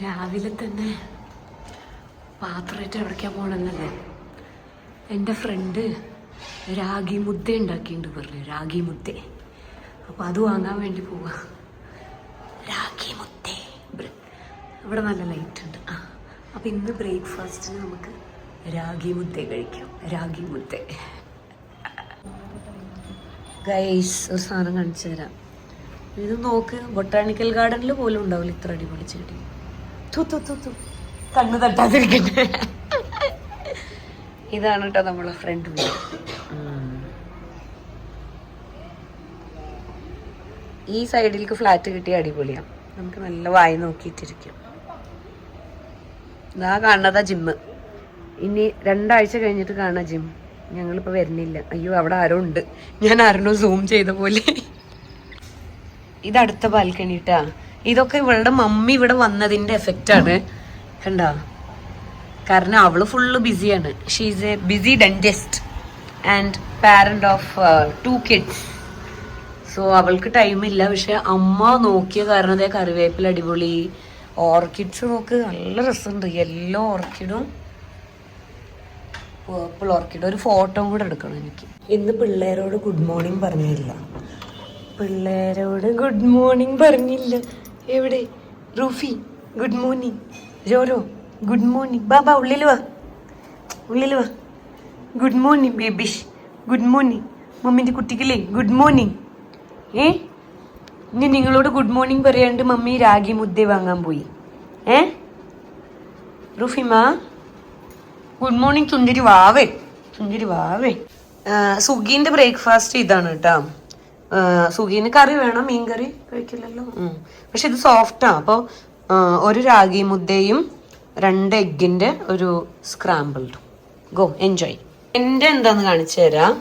രാവിലെ തന്നെ പാത്രമായിട്ട് എവിടേക്കാൻ പോകണമെന്നല്ലേ. എൻ്റെ ഫ്രണ്ട് രാഗി മുദ്ദ ഉണ്ടാക്കിയിട്ടുണ്ട് പറഞ്ഞു, രാഗി മുദ്ദ. അപ്പോൾ അത് വാങ്ങാൻ വേണ്ടി പോവാ. രാഗി മുദ്ദ ഇവിടെ നല്ല ലൈറ്റ് ഉണ്ട്. അപ്പം ഇന്ന് ബ്രേക്ക്ഫാസ്റ്റിന് നമുക്ക് രാഗി മുദ്ദ കഴിക്കാം. രാഗി മുദ്ദ. ഗൈസ് ഒരു സാധനം കാണിച്ചു തരാം. ഇത് നോക്ക്, ബൊട്ടാണിക്കൽ ഗാർഡനിൽ പോലും ഉണ്ടാവില്ല ഇത്ര അടിപൊളി ചെടി. കണ്ണു തട്ടാതിരിക്കട്ടെ. ഇതാണ് കേട്ടോ നമ്മളെ ഫ്രണ്ട് വീട്. ഈ സൈഡിലേക്ക് ഫ്ലാറ്റ് കിട്ടിയ അടിപൊളിയാണ്. നമുക്ക് നല്ല വായി നോക്കിയിട്ടിരിക്കും. ഇതാ കാണുന്നതാ ജിമ്മ്. ഇനി 2 ആഴ്ച കഴിഞ്ഞിട്ട് കാണാം ജിം. ഞങ്ങളിപ്പോൾ വരുന്നില്ല. അയ്യോ അവിടെ ആരോ ഉണ്ട്, ഞാൻ ആരോ സൂം ചെയ്ത പോലെ. ഇതടുത്ത ബാൽക്കണി ട്ടാ. ഇതൊക്കെ ഇവളുടെ മമ്മി ഇവിടെ വന്നതിന്റെ എഫക്റ്റ് ആണ് കണ്ടാ. കാരണം അവള് ഫുള്ള് ബിസിയാണ്. She is a busy dentist and parent of 2 kids. So അവൾക്ക് ടൈമില്ല. പക്ഷെ അമ്മ നോക്കിയ കാരണം അതേ കറിവേപ്പില അടിപൊളി, ഓർക്കിഡ്സ് നോക്ക് നല്ല രസമുണ്ട്. യെല്ലോ ഓർക്കിഡും പേർപ്പിൾ ഓർക്കിഡും. ഒരു ഫോട്ടോ കൂടെ എടുക്കണം എനിക്ക്. ഇന്ന് പിള്ളേരോട് ഗുഡ് മോർണിംഗ് പറഞ്ഞില്ല. പിള്ളേരോട് ഗുഡ് മോർണിംഗ് പറഞ്ഞില്ല. എവിടെ റൂഫി ഗുഡ് മോർണിംഗ്, ജോരോ ഗുഡ് മോർണിംഗ്. ബാബാ ഉള്ളിൽ വാ, ഉള്ളിൽ വാ. ഗുഡ് മോർണിംഗ് ബേബിഷ്, ഗുഡ് മോർണിംഗ്. മമ്മീൻ്റെ കുട്ടിക്കല്ലേ ഗുഡ് മോർണിംഗ്. ഇനി നിങ്ങളോട് ഗുഡ് മോർണിംഗ് പറയാണ്ട് മമ്മി രാഗി മുദ്ദ വാങ്ങാൻ പോയി. റൂഫിമ ഗുഡ് മോർണിംഗ്. സുന്ദരി വാവേ, സുന്ദരി വാവേ. സുഗീൻ്റെ ബ്രേക്ക്ഫാസ്റ്റ് ഇതാണ് കേട്ടോ. സുഗീന് കറി വേണം, മീൻ കറി കഴിക്കില്ലല്ലോ. പക്ഷെ ഇത് സോഫ്റ്റാ. അപ്പോൾ ഒരു രാഗി മുദ്ദയും 2 എഗ്ഗിന്റെ ഒരു സ്ക്രാമ്പിൾഡും. Go enjoy. എൻ്റെ എന്താന്ന് കാണിച്ചു തരാം.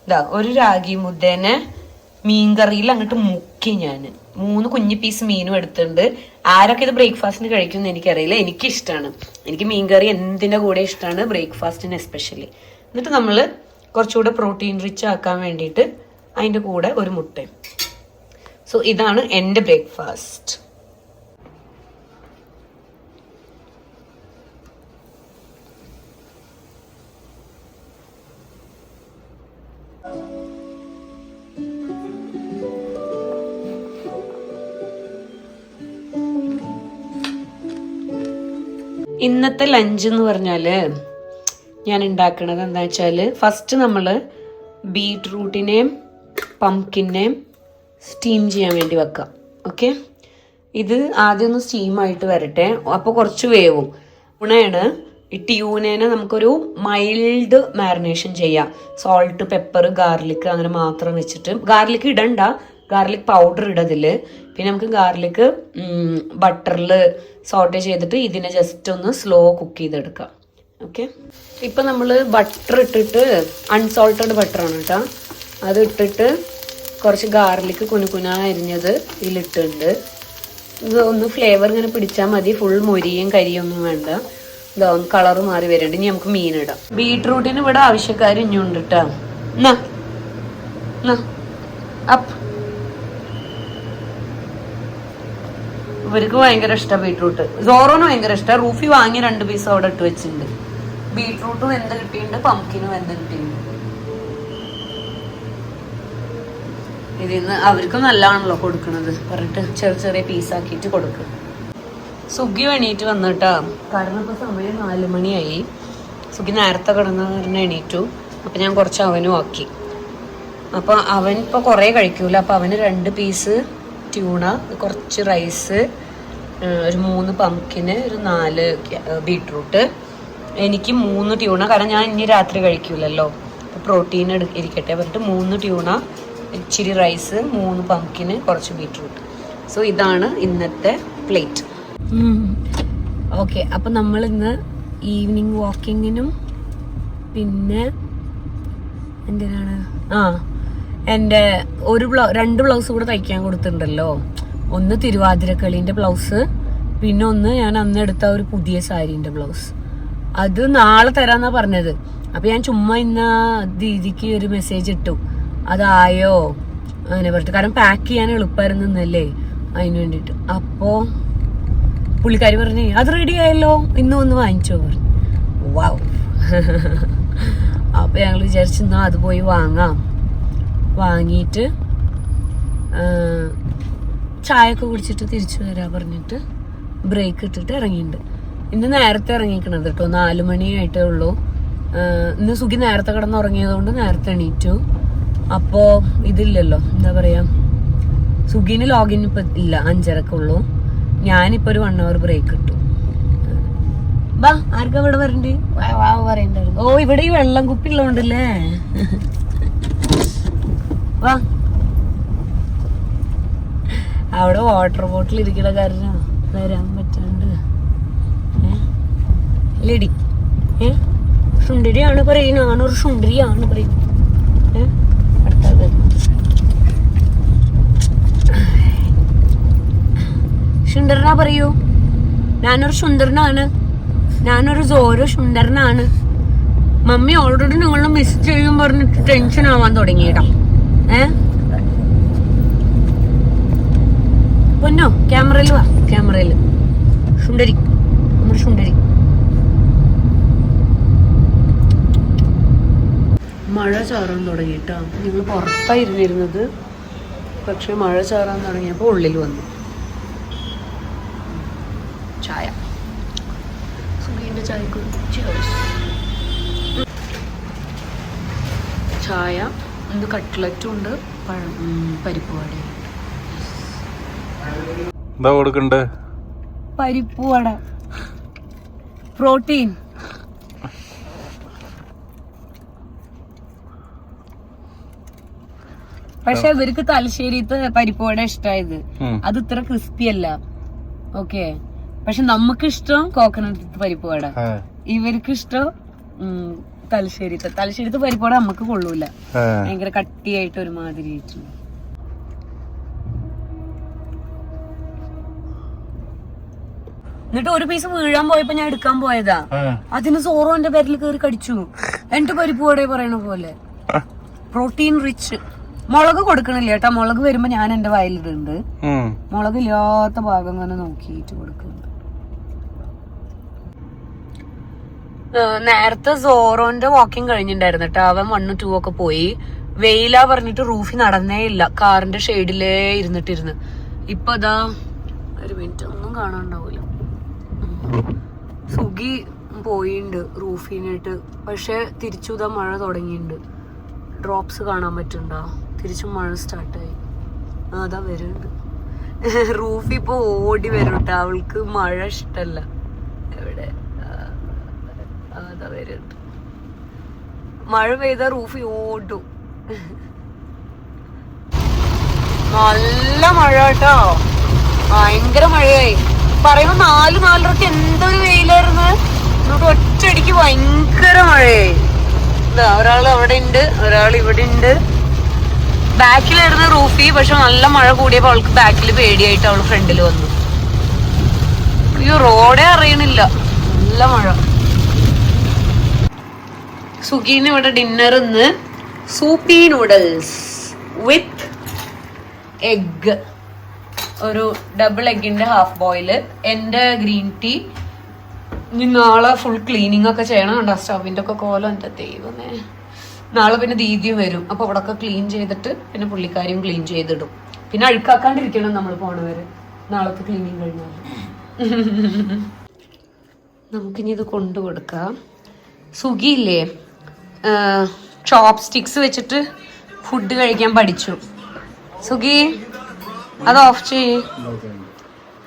ഇതാ ഒരു രാഗി മുദ്ദേനെ മീൻകറിയിൽ അങ്ങോട്ട് മുക്കി ഞാൻ 3 കുഞ്ഞു പീസ് മീനും എടുത്തിട്ടുണ്ട്. ആരൊക്കെ ഇത് ബ്രേക്ക്ഫാസ്റ്റിന് കഴിക്കുമെന്ന് എനിക്കറിയില്ല. എനിക്കിഷ്ടമാണ്. എനിക്ക് മീൻകറി എന്തിൻ്റെ കൂടെ ഇഷ്ടമാണ്, ബ്രേക്ക്ഫാസ്റ്റിന് എസ്പെഷ്യലി. എന്നിട്ട് നമ്മൾ കുറച്ചുകൂടെ പ്രോട്ടീൻ റിച്ച് ആക്കാൻ വേണ്ടിയിട്ട് അതിൻ്റെ കൂടെ ഒരു മുട്ടയും. സോ ഇതാണ് എൻ്റെ ബ്രേക്ക്ഫാസ്റ്റ്. ഇന്നത്തെ ലഞ്ച് എന്ന് പറഞ്ഞാല് ഞാൻ ഉണ്ടാക്കണത് എന്താ വെച്ചാല്, ഫസ്റ്റ് നമ്മള് ബീട്രൂട്ടിനെയും പംകിനെയും സ്റ്റീം ചെയ്യാൻ വേണ്ടി വെക്കാം. ഓക്കെ, ഇത് ആദ്യം ഒന്ന് സ്റ്റീമായിട്ട് വരട്ടെ. അപ്പോൾ കുറച്ച് വേവും. ട്യൂണയാണ്. ഈ ട്യൂണേനെ നമുക്കൊരു മൈൽഡ് മാരിനേഷൻ ചെയ്യാം. സോൾട്ട്, പെപ്പർ, ഗാർലിക് അങ്ങനെ മാത്രം വെച്ചിട്ട്. ഗാർലിക് ഇടണ്ട, ഗാർലിക് പൗഡർ ഇടതില്. പിന്നെ നമുക്ക് ഗാർലിക് ബട്ടറിൽ സോട്ടേ ചെയ്തിട്ട് ഇതിനെ ജസ്റ്റ് ഒന്ന് സ്ലോ കുക്ക് ചെയ്തെടുക്കാം. ഓക്കെ, ഇപ്പം നമ്മൾ ബട്ടർ ഇട്ടിട്ട്, അൺസോൾട്ടഡ് ബട്ടറാണ് കേട്ടോ, അത് ഇട്ടിട്ട് കുറച്ച് ഗാർലിക് കുനുകുന അരിഞ്ഞത് ഇതിലിട്ടുണ്ട്. ഇത് ഒന്ന് ഫ്ലേവർ ഇങ്ങനെ പിടിച്ചാൽ മതി. ഫുൾ മൊരിയും കരിയൊന്നും വേണ്ട. ഇതാ ഒന്ന് കളറ് മാറി വരുന്നുണ്ട്. ഇനി നമുക്ക് മീനിടാം. ബീട്രൂട്ടിന് ഇവിടെ ആവശ്യക്കാർ ഇനിയുണ്ട് കേട്ടോ. അപ്പ് ഇവർക്ക് ഭയങ്കര ഇഷ്ടമാണ് ബീട്രൂട്ട്. സോറോന് ഭയങ്കര ഇഷ്ടമാണ്. റൂഫി വാങ്ങി 2 പീസ് അവിടെ ഇട്ട് വെച്ചിട്ടുണ്ട്. ബീട്രൂട്ടും എന്ത് കിട്ടിയിട്ടുണ്ട്, പംകിനും എന്ത് കിട്ടിയിട്ടുണ്ട്. ഇതിന്ന് അവർക്കും നല്ലതാണല്ലോ കൊടുക്കണത് പറഞ്ഞിട്ട് ചെറിയ ചെറിയ പീസാക്കിയിട്ട് കൊടുക്കും. സുഗി എണീറ്റ് വന്നിട്ടാ. കാരണം ഇപ്പൊ സമയം 4 മണിയായി. സുഗി നേരത്തെ കിടന്ന കാരണം എണീറ്റു. അപ്പൊ ഞാൻ കുറച്ച് അവനും ആക്കി. അപ്പൊ അവൻ ഇപ്പൊ കുറെ കഴിക്കൂല. അപ്പൊ അവന് 2 പീസ് ട്യൂണ, കുറച്ച് റൈസ്, ഒരു 3 പംകിന്, ഒരു 4 ബീട്രൂട്ട്. എനിക്ക് 3 ട്യൂണ, കാരണം ഞാൻ ഇനി രാത്രി കഴിക്കൂലല്ലോ. അപ്പോൾ പ്രോട്ടീൻ ഇരിക്കട്ടെ പറഞ്ഞിട്ട് 3 ട്യൂണ, ഇച്ചിരി റൈസ്, 3 പംകിന്, കുറച്ച് ബീട്രൂട്ട്. സോ ഇതാണ് ഇന്നത്തെ പ്ലേറ്റ്. ഓക്കെ, അപ്പം നമ്മൾ ഇന്ന് ഈവനിങ് വാക്കിങ്ങിനും പിന്നെ എന്തിനാണ് എൻ്റെ 2 ബ്ലൗസ് കൂടെ തയ്ക്കാൻ കൊടുത്തിട്ടുണ്ടല്ലോ. ഒന്ന് തിരുവാതിരക്കളീൻ്റെ ബ്ലൗസ്, പിന്നെ ഒന്ന് ഞാൻ അന്ന് എടുത്ത ഒരു പുതിയ സാരീൻ്റെ ബ്ലൗസ്. അത് നാളെ തരാന്നാ പറഞ്ഞത്. അപ്പം ഞാൻ ചുമ്മാ ഇന്ന ദീദിക്ക് ഒരു മെസ്സേജ് ഇട്ടു, അതായോ അങ്ങനെ പറഞ്ഞിട്ട്. കാരണം പാക്ക് ചെയ്യാൻ എളുപ്പമായിരുന്നല്ലേ അതിന് വേണ്ടിയിട്ട്. അപ്പോൾ പുള്ളിക്കാരി പറഞ്ഞു അത് റെഡി ആയല്ലോ, ഇന്ന് ഒന്ന് വാങ്ങിച്ചോ പറഞ്ഞു. വാവ്. അപ്പൊ ഞങ്ങൾ വിചാരിച്ചു എന്നാ അത് പോയി വാങ്ങാം. വാങ്ങിയിട്ട് ചായ ഒക്കെ കുടിച്ചിട്ട് തിരിച്ചു വരാ പറഞ്ഞിട്ട് ബ്രേക്ക് ഇട്ടിട്ട് ഇറങ്ങിയിട്ടുണ്ട്. ഇന്ന് നേരത്തെ ഇറങ്ങിക്കണത് കേട്ടോ, 4 മണിയായിട്ടേ ഉള്ളൂ. ഇന്ന് സുഖി നേരത്തെ കിടന്നുറങ്ങിയത് കൊണ്ട് നേരത്തെ എണീറ്റു. അപ്പോ ഇതില്ലല്ലോ, എന്താ പറയാ, സുഖിന് ലോഗിൻ ഇപ്പൊ ഇല്ല, 5:30 ഞാനിപ്പോ ഒരു 1 hour ബ്രേക്ക് ഇട്ടു. ബാ, ആർക്കാ ഇവിടെ വരണ്ടേ? പറയണ്ടായിരുന്നു. ഓ, ഇവിടെ ഈ വെള്ളം കുപ്പി ഉള്ളതുകൊണ്ടല്ലേ. വാ. അവിടെ വാട്ടർ ബോട്ടിൽ ഇരിക്കണ കാരണം വരാൻ പറ്റാണ്ട്. ലെഡി സുന്ദരിയാണ് പറയും, ഞാനൊരു സുന്ദരിയാണ് പറയും. അടുത്തത് സുന്ദരനാ പറയൂ. ഞാനൊരു സുന്ദരനാണ്, ഞാനൊരു സോരോ സുന്ദരനാണ്. മമ്മി ഓൾറെഡി നിങ്ങളെ മിസ് ചെയ്യും പറഞ്ഞിട്ട് ടെൻഷൻ ആവാൻ തുടങ്ങിയിട്ടാ. പൊന്നോ, ക്യാമറയിൽ വാ, ക്യാമറയിൽ. സുന്ദരി, നമ്മുടെ സുന്ദരി. മഴ ചാറാൻ തുടങ്ങിയിട്ടാ. ഞങ്ങൾ പുറത്തായിരുന്നിരുന്നത്, പക്ഷെ മഴ ചാറാൻ തുടങ്ങിയപ്പോൾ ഉള്ളിൽ വന്നു. ചായ, സുഖീൻ്റെ ചായക്ക് ചായ. എന്ത് കട്ട്ലറ്റും ഉണ്ട്, പരിപ്പ് വട. എന്താ കൊടുക്കണ്ടേ? പരിപ്പ് വട, പ്രോട്ടീൻ. പക്ഷെ ഇവർക്ക് തലശ്ശേരിത്തെ പരിപ്പ് വട ഇഷ്ടമായത്. അത് ഇത്ര ക്രിസ്പി അല്ല. ഓക്കെ, പക്ഷെ നമുക്ക് ഇഷ്ടം കോക്കനട്ട് പരിപ്പ് വട, ഇവർക്ക് ഇഷ്ടം തലശ്ശേരിത്തെ പരിപ്പ് വട നമുക്ക് കൊള്ളൂല, ഭയങ്കര കട്ടിയായിട്ട് ഒരുമാതിരി. എന്നിട്ട് ഒരു പീസ് വീഴാൻ പോയപ്പോ ഞാൻ എടുക്കാൻ പോയതാ, അതിന് സോറോ എന്റെ പേരിൽ കയറി കടിച്ചു. എന്റെ പരിപ്പ് വട പറയണ പോലെ പ്രോട്ടീൻ റിച്ച്. മുളക് കൊടുക്കണില്ല കേട്ടാ, മുളക് വരുമ്പോ ഞാൻ എന്റെ വയലിടുണ്ട്. മുളക് ഇല്ലാത്ത ഭാഗം അങ്ങനെ നോക്കിയിട്ട് കൊടുക്കുന്നുണ്ട്. നേരത്തെ സോറോന്റെ വാക്കിംഗ് കഴിഞ്ഞിട്ടുണ്ടായിരുന്നു കേട്ടോ. അവൻ 1, 2 ഒക്കെ പോയി. വെയിലാ പറഞ്ഞിട്ട് റൂഫിൽ നടന്നേ ഇല്ല, കാറിന്റെ ഷെയ്ഡിലേ ഇരുന്നിട്ടിരുന്ന്. ഇപ്പൊ അതാ ഒരു മിനിറ്റ്, ഒന്നും കാണാണ്ടാവൂല. സുഖി പോയിണ്ട് റൂഫിനായിട്ട്, പക്ഷെ തിരിച്ചു ഇതാ മഴ തുടങ്ങിയിട്ടുണ്ട്. ഡ്രോപ്സ് കാണാൻ പറ്റുന്നുണ്ടോ? തിരിച്ചും മഴ സ്റ്റാർട്ടായി. അതാ വരുന്നുണ്ട്. റൂഫി ഇപ്പൊ ഓടി വരും കേട്ടോ, അവൾക്ക് മഴ ഇഷ്ടല്ല. എവിടെ? അതാ വരുന്നുണ്ട്. മഴ പെയ്ത റൂഫി ഓടും. നല്ല മഴ കേട്ടോ, ഭയങ്കര മഴയായി. പറയുമ്പോ 4, 4:30 എന്തൊരു വെയിലായിരുന്നു, എന്നിട്ട് ഒറ്റയടിക്ക് ഭയങ്കര മഴയായി. ഒരാൾ അവിടെ ഉണ്ട്, ഒരാൾ ഇവിടെ ഉണ്ട്. ബാക്കിലായിരുന്നു റൂഫി, പക്ഷെ നല്ല മഴ കൂടിയപ്പോ അവൾക്ക് ബാക്കിൽ പേടിയായിട്ട് അവള് ഫ്രണ്ടിൽ വന്നു. അയ്യോ, റോഡേ അറിയണില്ല, നല്ല മഴ. സുഗീന് ഇവിടെ ഡിന്നർ ഇന്ന് സൂപ്പി നൂഡിൽസ് വിത്ത് എഗ്, ഒരു ഡബിൾ എഗിന്റെ ഹാഫ് ബോയില്, എന്റെ ഗ്രീൻ ടീ. ഇനി നാളെ ഫുൾ ക്ലീനിങ് ഒക്കെ ചെയ്യണം. കണ്ടോ സ്റ്റവിന്റെ ഒക്കെ കോലം, എന്റെ ദൈവമേ. നാളെ പിന്നെ ദീദിയും വരും, അപ്പൊ അവിടെ ഒക്കെ ക്ലീൻ ചെയ്തിട്ട് പിന്നെ പുള്ളിക്കാരിയും ക്ലീൻ ചെയ്തിടും. പിന്നെ അഴുക്കാക്കാണ്ടിരിക്കണം നമ്മൾ പോണവര്, നാളത്തെ ക്ലീനിങ് കഴിഞ്ഞാൽ. നമുക്കിനി ഇത് കൊണ്ടു കൊടുക്കാം. സുഖിയില്ലേ, ചോപ്പ് സ്റ്റിക്സ് വെച്ചിട്ട് ഫുഡ് കഴിക്കാൻ പഠിച്ചു. സുഖി, അത് ഓഫ് ചെയ്യ്.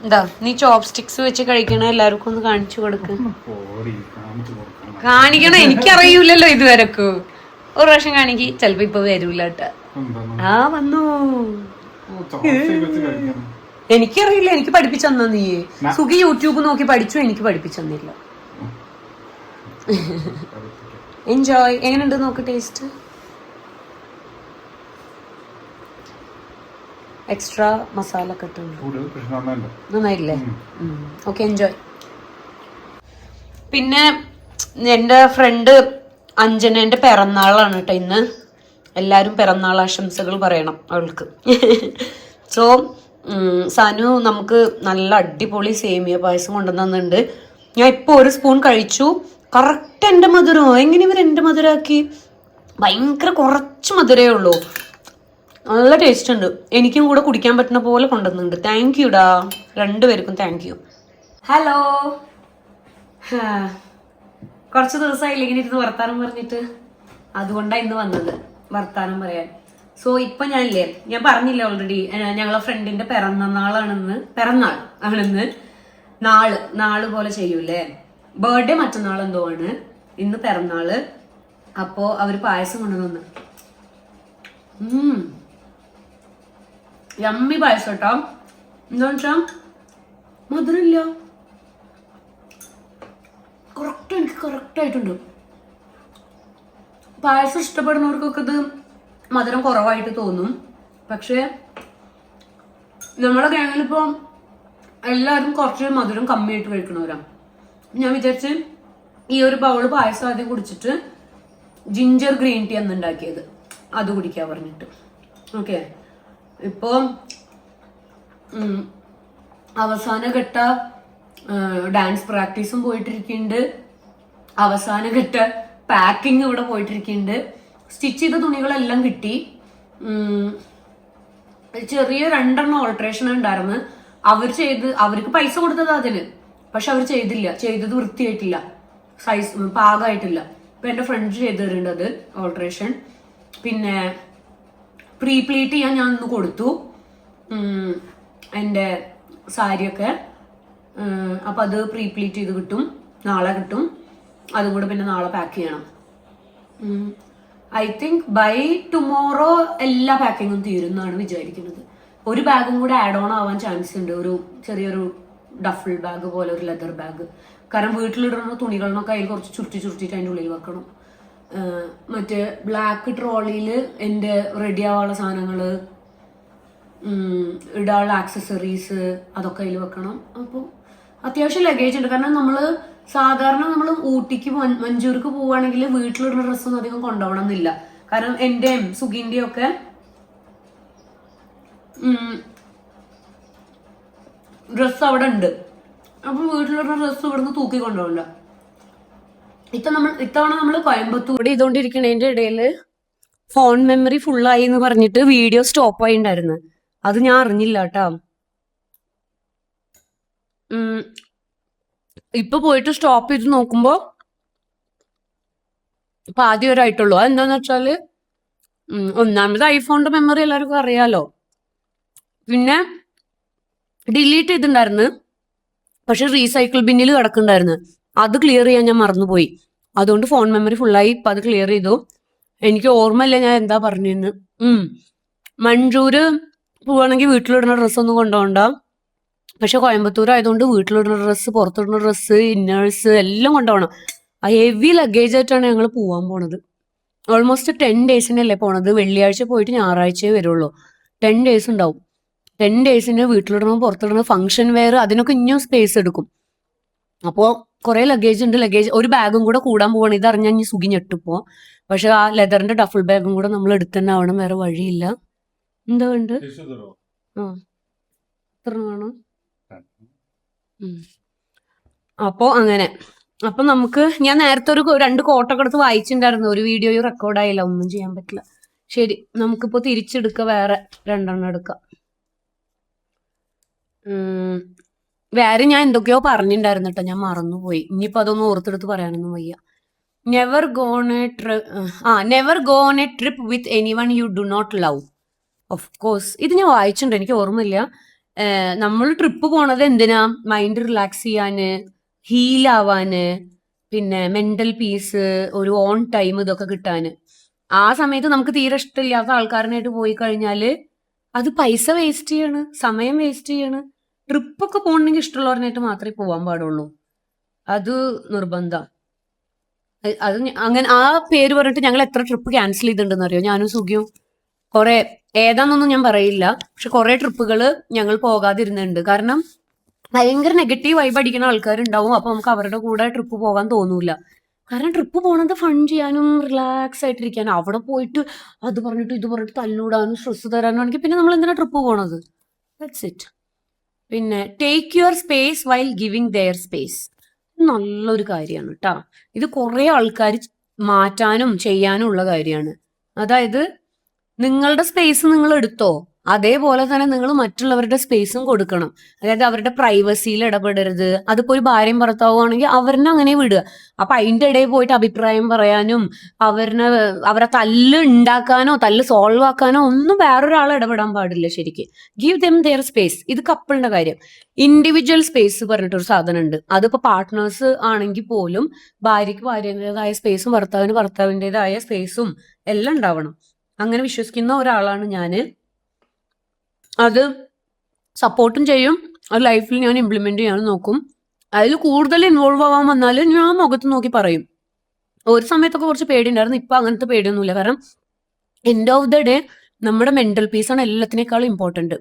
എന്താ നീ ചോപ്പ് സ്റ്റിക്സ് വെച്ച് കഴിക്കണ എല്ലാവർക്കും ഒന്ന് കാണിച്ചു കൊടുക്ക്. കാണിക്കണം, എനിക്കറിയൂലല്ലോ ഇതുവരെക്ക്. ഒരു പ്രാവശ്യം കാണിക്ക്, ചെലപ്പോ ഇപ്പൊ വരൂല കേട്ടാ. ആ വന്നു, എനിക്കറിയില്ല, എനിക്ക് പഠിപ്പിച്ചു തന്ന നീ. സുഖി യൂട്യൂബ് നോക്കി പഠിച്ചു, എനിക്ക് പഠിപ്പിച്ചു തന്നില്ല. എൻജോയ്. എങ്ങനെയുണ്ട് നോക്ക് ടേസ്റ്റ്? എക്സ്ട്രാ മസാല ഒക്കെ നന്നായില്ലേ? Okay, enjoy. പിന്നെ എൻ്റെ ഫ്രണ്ട് അഞ്ജനേന്റെ പിറന്നാളാണ് കേട്ടോ ഇന്ന്. എല്ലാവരും പിറന്നാൾ ആശംസകൾ പറയണം അവൾക്ക്. സോ സനു നമുക്ക് നല്ല അടിപൊളി സേമിയ പായസം കൊണ്ടുവന്നിട്ടുണ്ട്. ഞാൻ ഇപ്പോൾ ഒരു സ്പൂൺ കഴിച്ചു. കറക്റ്റ് എൻ്റെ മധുരമോ, എങ്ങനെ ഇവർ എൻ്റെ മധുരമാക്കി? ഭയങ്കര കുറച്ച് മധുരമേ ഉള്ളൂ. നല്ല ടേസ്റ്റ് ഉണ്ട്. എനിക്കും കൂടെ കുടിക്കാൻ പറ്റുന്ന പോലെ കൊണ്ടുവന്നിട്ടുണ്ട്. താങ്ക് യുടാ, രണ്ടുപേർക്കും താങ്ക് യു. ഹലോ, കുറച്ച് ദിവസമായില്ല ഇങ്ങനെ ഇരുന്ന് വർത്താനം പറഞ്ഞിട്ട്. അതുകൊണ്ടാണ് ഇന്ന് വന്നത് വർത്താനം പറയാൻ. സോ ഇപ്പൊ ഞാൻ പറഞ്ഞില്ല ഓൾറെഡി, ഞങ്ങളെ ഫ്രണ്ടിന്റെ പിറന്നാൾ ആണെന്ന്. നാള് പോലെ ചെയ്യൂലേ, ബർത്ത്ഡേ മറ്റന്നാൾ എന്തോ ആണ്, ഇന്ന് പിറന്നാള്. അപ്പോ അവര് പായസം കൊണ്ടുവന്നു. യമ്മി പായസം കേട്ടോ. എന്താ വെച്ചാ മധുരമില്ല, എനിക്ക് കറക്റ്റ് ആയിട്ടുണ്ട്. പായസം ഇഷ്ടപ്പെടുന്നവർക്കൊക്കെ ഇത് മധുരം കുറവായിട്ട് തോന്നും. പക്ഷെ നമ്മളെ ഗ്യാങ്ങിലിപ്പോ എല്ലാവരും കുറച്ച് മധുരം കമ്മിയായിട്ട് കഴിക്കണവരാണ്. ഞാൻ വിചാരിച്ച് ഈ ഒരു ബൗള് പായസം ആദ്യം കുടിച്ചിട്ട് ജിഞ്ചർ ഗ്രീൻ ടീ അന്ന് ഉണ്ടാക്കിയത് അത് കുടിക്കാൻ പറഞ്ഞിട്ട്. ഓക്കെ, ഇപ്പോ അവസാന ഘട്ട ഡാൻസ് പ്രാക്ടീസും പോയിട്ടിരിക്കുന്നുണ്ട്. അവസാന ഘട്ട പാക്കിങ് ഇവിടെ പോയിട്ടിരിക്കുന്നുണ്ട്. സ്റ്റിച്ച് ചെയ്ത തുണികളെല്ലാം കിട്ടി. ചെറിയ 2 ഓൾട്രേഷൻ ഉണ്ടായിരുന്നു. അവർക്ക് പൈസ കൊടുത്തത് അതിന്, പക്ഷെ അവർ ചെയ്തത് വൃത്തിയായിട്ടില്ല, സൈസ് പാകമായിട്ടില്ല. ഇപ്പൊ എന്റെ ഫ്രണ്ട് ചെയ്തു തരുന്നുണ്ട് അത് ഓൾട്രേഷൻ. പിന്നെ പ്രീ പ്ലീറ്റ് ചെയ്യാൻ ഞാൻ ഇന്ന് കൊടുത്തു എന്റെ സാരിയൊക്കെ. അപ്പൊ അത് പ്രീ പ്ലീറ്റ് ചെയ്ത് കിട്ടും, നാളെ കിട്ടും. അതും കൂടെ പിന്നെ നാളെ പാക്ക് ചെയ്യണം. ഐ തിങ്ക് ബൈ ടുമോറോ എല്ലാ പാക്കിങ്ങും തീരുന്നാണ് വിചാരിക്കുന്നത്. ഒരു ബാഗും കൂടെ ആഡ് ഓൺ ആവാൻ ചാൻസ് ഉണ്ട്, ഒരു ചെറിയൊരു ഡഫിൾ ബാഗ് പോലെ, ഒരു ലെതർ ബാഗ്. കാരണം വീട്ടിലിടുന്ന തുണികളിനൊക്കെ അതിൽ കുറച്ച് ചുരുട്ടിയിട്ട് അതിൻ്റെ ഉള്ളിൽ വെക്കണം. മറ്റേ ബ്ലാക്ക് ട്രോളിയിൽ എൻ്റെ റെഡി ആവാനുള്ള സാധനങ്ങള്, ഇടാനുള്ള ആക്സസറീസ്, അതൊക്കെ അതിൽ വെക്കണം. അപ്പോൾ അത്യാവശ്യം ലഗേജ് ഉണ്ട്. കാരണം സാധാരണ നമ്മൾ ഊട്ടിക്ക് മഞ്ചൂർക്ക് പോവുകയാണെങ്കിൽ വീട്ടിലിടുന്ന ഡ്രസ്സൊന്നും അധികം കൊണ്ടുപോകണം എന്നില്ല. കാരണം എന്റെയും സുഖിന്റെയും ഒക്കെ ഡ്രസ്സ് അവിടെ ഉണ്ട്. അപ്പൊ വീട്ടിലിടുന്ന ഡ്രസ്സ് ഇവിടുന്ന് തൂക്കി കൊണ്ടുപോകില്ല. ഇത്തവണ നമ്മൾ കോയമ്പത്തൂർ ചെയ്തോണ്ടിരിക്കണതിന്റെ ഇടയിൽ ഫോൺ മെമ്മറി ഫുള്ളായി എന്ന് പറഞ്ഞിട്ട് വീഡിയോ സ്റ്റോപ്പ് ആയി ഉണ്ടായിരുന്നു. അത് ഞാൻ അറിഞ്ഞില്ല കേട്ടാ. ഇപ്പൊ പോയിട്ട് സ്റ്റോപ്പ് ചെയ്ത് നോക്കുമ്പോ ഇപ്പൊ ആദ്യം ഒരായിട്ടുള്ളൂ. അതെന്താന്ന് വെച്ചാല് ഒന്നാമത് ഐഫോണിന്റെ മെമ്മറി എല്ലാവർക്കും അറിയാലോ. പിന്നെ ഡിലീറ്റ് ചെയ്തിട്ടുണ്ടായിരുന്നു, പക്ഷെ റീസൈക്കിൾ ബിന്നിൽ കിടക്കുന്നുണ്ടായിരുന്നു. അത് ക്ലിയർ ചെയ്യാൻ ഞാൻ മറന്നുപോയി. അതുകൊണ്ട് ഫോൺ മെമ്മറി ഫുള്ളായി. ഇപ്പൊ അത് ക്ലിയർ ചെയ്തു. എനിക്ക് ഓർമ്മയില്ല ഞാൻ എന്താ പറഞ്ഞിരുന്നു. മഞ്ചൂര് പോവാണെങ്കിൽ വീട്ടിലിടുന്ന ഡ്രസ്സൊന്നും കൊണ്ടുപോകണ്ട. പക്ഷെ കോയമ്പത്തൂർ ആയതുകൊണ്ട് വീട്ടിലിടുന്ന ഡ്രസ്സ്, പുറത്തിടുന്ന ഡ്രസ്സ്, ഇന്നേഴ്സ് എല്ലാം കൊണ്ടുപോകണം. ആ ഹെവി ലഗേജ് ആയിട്ടാണ് ഞങ്ങൾ പോവാൻ പോണത്. ഓൾമോസ്റ്റ് 10 ഡേയ്സിനല്ലേ പോണത്. വെള്ളിയാഴ്ച പോയിട്ട് ഞായറാഴ്ചയെ വരുള്ളൂ. 10 ഡേയ്സ് ഉണ്ടാവും. 10 ഡേയ്സിന് വീട്ടിലിടണം, പുറത്തിടണം, ഫംഗ്ഷൻ വെയർ, അതിനൊക്കെ ഇനിയും സ്പേസ് എടുക്കും. അപ്പോൾ കുറെ ലഗേജ് ഉണ്ട്. ഒരു ബാഗും കൂടെ കൂടാൻ പോവാണ്. ഇതറിഞ്ഞാൽ ഇനി സുഖി ഞെട്ടിപ്പോ. പക്ഷെ ആ ലെതറിന്റെ ഡഫിൾ ബാഗും കൂടെ നമ്മൾ എടുത്ത് തന്നെ ആവണം, വേറെ വഴിയില്ല. എന്താ വേണ്ട? എത്ര വേണം? അപ്പോ അങ്ങനെ. അപ്പൊ ഞാൻ നേരത്തെ ഒരു 2 കോട്ടൊക്കെ എടുത്ത് വായിച്ചിട്ടുണ്ടായിരുന്നു. ഒരു വീഡിയോ റെക്കോർഡായില്ല, ഒന്നും ചെയ്യാൻ പറ്റില്ല. ശരി, നമുക്കിപ്പോ തിരിച്ചെടുക്ക, വേറെ 2 എടുക്കാം. വേറെ ഞാൻ എന്തൊക്കെയോ പറഞ്ഞിട്ടുണ്ടായിരുന്നു കേട്ടോ, ഞാൻ മറന്നുപോയി. ഇനിയിപ്പോ അതൊന്നും ഓർത്തെടുത്ത് പറയാനൊന്നും വയ്യ. Never go on a trip with anyone you do not love. Of course ഇത് ഞാൻ വായിച്ചിട്ടുണ്ട്, എനിക്ക് ഓർമ്മയില്ല. നമ്മൾ ട്രിപ്പ് പോണത് എന്തിനാ? മൈൻഡ് റിലാക്സ് ചെയ്യാന്, ഹീൽ ആവാന്, പിന്നെ മെന്റൽ പീസ്, ഒരു ഓൺ ടൈം, ഇതൊക്കെ കിട്ടാന്. ആ സമയത്ത് നമുക്ക് തീരെ ഇഷ്ടമില്ലാത്ത ആൾക്കാരനായിട്ട് പോയി കഴിഞ്ഞാല് അത് പൈസ വേസ്റ്റ് ചെയ്യാണ്, സമയം വേസ്റ്റ് ചെയ്യാണ്. ട്രിപ്പൊക്കെ പോകണമെങ്കിൽ ഇഷ്ടമുള്ളവരനായിട്ട് മാത്രമേ പോകാൻ പാടുള്ളൂ. അത് നിർബന്ധം. അത് അങ്ങനെ ആ പേര് പറഞ്ഞിട്ട് ഞങ്ങൾ എത്ര ട്രിപ്പ് ക്യാൻസൽ ചെയ്തിട്ടുണ്ടെന്ന് അറിയോ? ഞാനും സുഖിയും കുറെ, ഏതാന്നൊന്നും ഞാൻ പറയില്ല, പക്ഷെ കുറെ ട്രിപ്പുകൾ ഞങ്ങൾ പോകാതിരുന്നുണ്ട്. കാരണം ഭയങ്കര നെഗറ്റീവ് വൈബ് അടിക്കുന്ന ആൾക്കാരുണ്ടാവും. അപ്പൊ നമുക്ക് അവരുടെ കൂടെ ട്രിപ്പ് പോകാൻ തോന്നൂല. കാരണം ട്രിപ്പ് പോണത് ഫൺ ചെയ്യാനും റിലാക്സ് ആയിട്ടിരിക്കാനും. അവിടെ പോയിട്ട് അത് പറഞ്ഞിട്ട് ഇത് പറഞ്ഞിട്ട് തല്ലൂടാനും സ്ട്രെസ് തരാനും ആണെങ്കിൽ പിന്നെ നമ്മൾ എന്തിനാ ട്രിപ്പ് പോണത്? That's it. പിന്നെ take your space while giving their space, നല്ലൊരു കാര്യമാണ് കേട്ടോ. ഇത് കുറെ ആൾക്കാർ മാറ്റാനും ചെയ്യാനും ഉള്ള കാര്യമാണ്. അതായത് നിങ്ങളുടെ സ്പേസ് നിങ്ങൾ എടുത്തോ, അതേപോലെ തന്നെ നിങ്ങൾ മറ്റുള്ളവരുടെ സ്പേസും കൊടുക്കണം. അതായത് അവരുടെ പ്രൈവസിയിൽ ഇടപെടരുത്. അതിപ്പോ ഒരു ഭാര്യയും ഭർത്താവുകയാണെങ്കിൽ അവരിനെ അങ്ങനെ വിടുക. അപ്പൊ അതിന്റെ ഇടയിൽ പോയിട്ട് അഭിപ്രായം പറയാനും അവരെ തല്ല് ഉണ്ടാക്കാനോ തല്ല് സോൾവ് ആക്കാനോ ഒന്നും വേറൊരാൾ ഇടപെടാൻ പാടില്ല. ശരിക്കും ഗീവ് ദെം ദെയർ സ്പേസ്. ഇത് കപ്പിളിന്റെ കാര്യം. ഇൻഡിവിജ്വൽ സ്പേസ് പറഞ്ഞിട്ടൊരു സാധനം ഉണ്ട്. അതിപ്പോ പാർട്ട്നേഴ്സ് ആണെങ്കിൽ പോലും ഭാര്യയ്ക്ക് ഭാര്യൻ്റെതായ സ്പേസും ഭർത്താവിന് ഭർത്താവിൻ്റെതായ സ്പേസും എല്ലാം ഉണ്ടാവണം. അങ്ങനെ വിശ്വസിക്കുന്ന ഒരാളാണ് ഞാൻ. അത് സപ്പോർട്ടും ചെയ്യും, അത് ലൈഫിൽ ഞാൻ ഇംപ്ലിമെന്റ് ചെയ്യാൻ നോക്കും. അതിൽ കൂടുതൽ ഇൻവോൾവ് ആവാൻ വന്നാൽ ഞാൻ മുഖത്ത് നോക്കി പറയും. ഒരു സമയത്തൊക്കെ കുറച്ച് പേടിയുണ്ടായിരുന്നു, ഇപ്പൊ അങ്ങനത്തെ പേടിയൊന്നുമില്ല. കാരണം എൻഡ് ഓഫ് ദ ഡേ നമ്മുടെ മെന്റൽ പീസാണ് എല്ലാത്തിനേക്കാളും ഇമ്പോർട്ടന്റ്.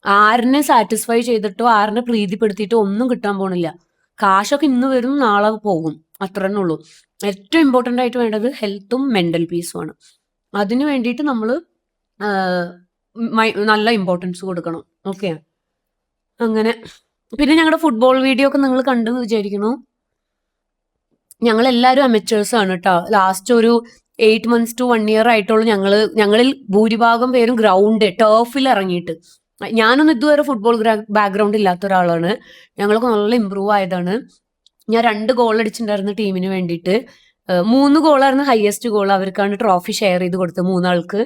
ആരിനെ സാറ്റിസ്ഫൈ ചെയ്തിട്ടോ ആരിനെ പ്രീതിപ്പെടുത്തിയിട്ടോ ഒന്നും കിട്ടാൻ പോണില്ല. കാശൊക്കെ ഇന്ന് വരും നാളെ പോകും, അത്ര തന്നെ ഉള്ളൂ. ഏറ്റവും ഇമ്പോർട്ടന്റ് ആയിട്ട് വേണ്ടത് ഹെൽത്തും മെന്റൽ പീസും ആണ്. അതിന് വേണ്ടിയിട്ട് നമ്മൾ നല്ല ഇമ്പോർട്ടൻസ് കൊടുക്കണം. ഓക്കെ, അങ്ങനെ. പിന്നെ ഞങ്ങളുടെ ഫുട്ബോൾ വീഡിയോ ഒക്കെ നിങ്ങൾ കണ്ടെന്ന് വിചാരിക്കണു. ഞങ്ങൾ എല്ലാവരും അമച്ചേഴ്സ് ആണ് കേട്ടോ. ലാസ്റ്റ് ഒരു 8 months to 1 year ആയിട്ടുള്ളൂ ഞങ്ങളിൽ ഭൂരിഭാഗം പേരും ഗ്രൗണ്ട് ടേഫിൽ ഇറങ്ങിയിട്ട്. ഞാനൊന്നും ഇതുവരെ ഫുട്ബോൾ ബാക്ക്ഗ്രൗണ്ട് ഇല്ലാത്ത ഒരാളാണ്. ഞങ്ങൾക്ക് നല്ല ഇമ്പ്രൂവ് ആയതാണ്. ഞാൻ 2 ഗോൾ അടിച്ചിട്ടുണ്ടായിരുന്നു ടീമിന് വേണ്ടിയിട്ട്. 3 ഗോളായിരുന്നു ഹയസ്റ്റ് ഗോൾ. അവർക്കാണ് ട്രോഫി ഷെയർ ചെയ്ത് കൊടുത്തത് 3 ആൾക്ക്.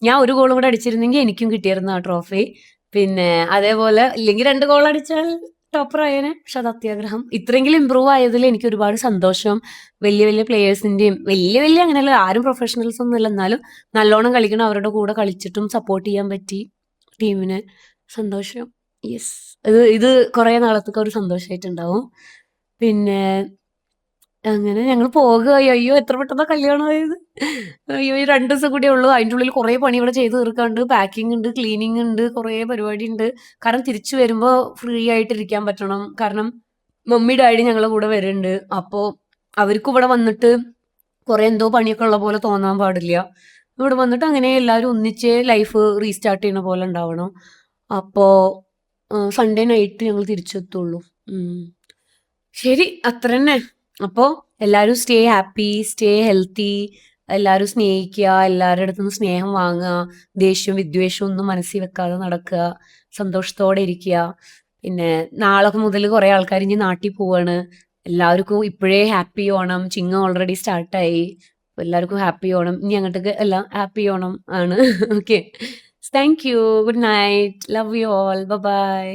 ഞാൻ 1 ഗോളും കൂടെ അടിച്ചിരുന്നെങ്കിൽ എനിക്കും കിട്ടിയിരുന്നു ആ ട്രോഫി. പിന്നെ അതേപോലെ ഇല്ലെങ്കിൽ 2 ഗോൾ അടിച്ചാൽ ടോപ്പർ ആയേനെ. പക്ഷെ അത് അത്യാഗ്രഹം. ഇത്രയെങ്കിലും ഇമ്പ്രൂവ് ആയതിൽ എനിക്ക് ഒരുപാട് സന്തോഷം. വലിയ വലിയ പ്ലേയേഴ്സിന്റെയും വലിയ അങ്ങനെയല്ല, ആരും പ്രൊഫഷണൽസ് ഒന്നും അല്ല, എന്നാലും നല്ലോണം കളിക്കണം അവരുടെ കൂടെ കളിച്ചിട്ടും സപ്പോർട്ട് ചെയ്യാൻ പറ്റി ടീമിന്. സന്തോഷം. യെസ്, ഇത് കുറെ നാളത്തേക്ക് ഒരു സന്തോഷമായിട്ടുണ്ടാവും. പിന്നെ അങ്ങനെ ഞങ്ങൾ പോകുകയായി. അയ്യോ എത്ര പെട്ടെന്ന് കല്യാണമായത്. അയ്യോ ഈ 2 ദിവസം കൂടിയേ ഉള്ളൂ. അതിൻ്റെ ഉള്ളിൽ കുറേ പണി ഇവിടെ ചെയ്ത് തീർക്കാണ്ട്. പാക്കിംഗ് ഉണ്ട്, ക്ലീനിങ് ഉണ്ട്, കുറേ പരിപാടി ഉണ്ട്. കാരണം തിരിച്ചു വരുമ്പോൾ ഫ്രീ ആയിട്ട് ഇരിക്കാൻ പറ്റണം. കാരണം മമ്മി ഡാഡി ഞങ്ങളെ കൂടെ വരുന്നുണ്ട്. അപ്പോൾ അവർക്കും ഇവിടെ വന്നിട്ട് കുറെ എന്തോ പണിയൊക്കെ ഉള്ള പോലെ തോന്നാൻ പാടില്ല. ഇവിടെ വന്നിട്ട് അങ്ങനെ എല്ലാവരും ഒന്നിച്ച് ലൈഫ് റീസ്റ്റാർട്ട് ചെയ്യുന്ന പോലെ ഉണ്ടാവണം. അപ്പോൾ സൺഡേ നൈറ്റ് ഞങ്ങൾ തിരിച്ചെത്തുള്ളൂ. ശരി, അത്ര തന്നെ. അപ്പോൾ എല്ലാവരും സ്റ്റേ ഹാപ്പി, സ്റ്റേ ഹെൽത്തി, എല്ലാവരും സ്നേഹിക്കുക, എല്ലാവരുടെ അടുത്തുനിന്ന് സ്നേഹം വാങ്ങുക, ദേഷ്യവും വിദ്വേഷവും ഒന്നും മനസ്സിൽ വെക്കാതെ നടക്കുക, സന്തോഷത്തോടെ ഇരിക്കുക. പിന്നെ നാളെ മുതൽ കുറേ ആൾക്കാർ ഇനി നാട്ടിൽ പോവാണ്. എല്ലാവർക്കും ഇപ്പോഴേ ഹാപ്പി ഓണം. ചിങ്ങം ഓൾറെഡി സ്റ്റാർട്ടായി. എല്ലാവർക്കും ഹാപ്പി ഓണം. ഇനി അങ്ങോട്ടേക്ക് എല്ലാം ഹാപ്പി ഓണം ആണ്. Okay, thank you, good night, love you all, by.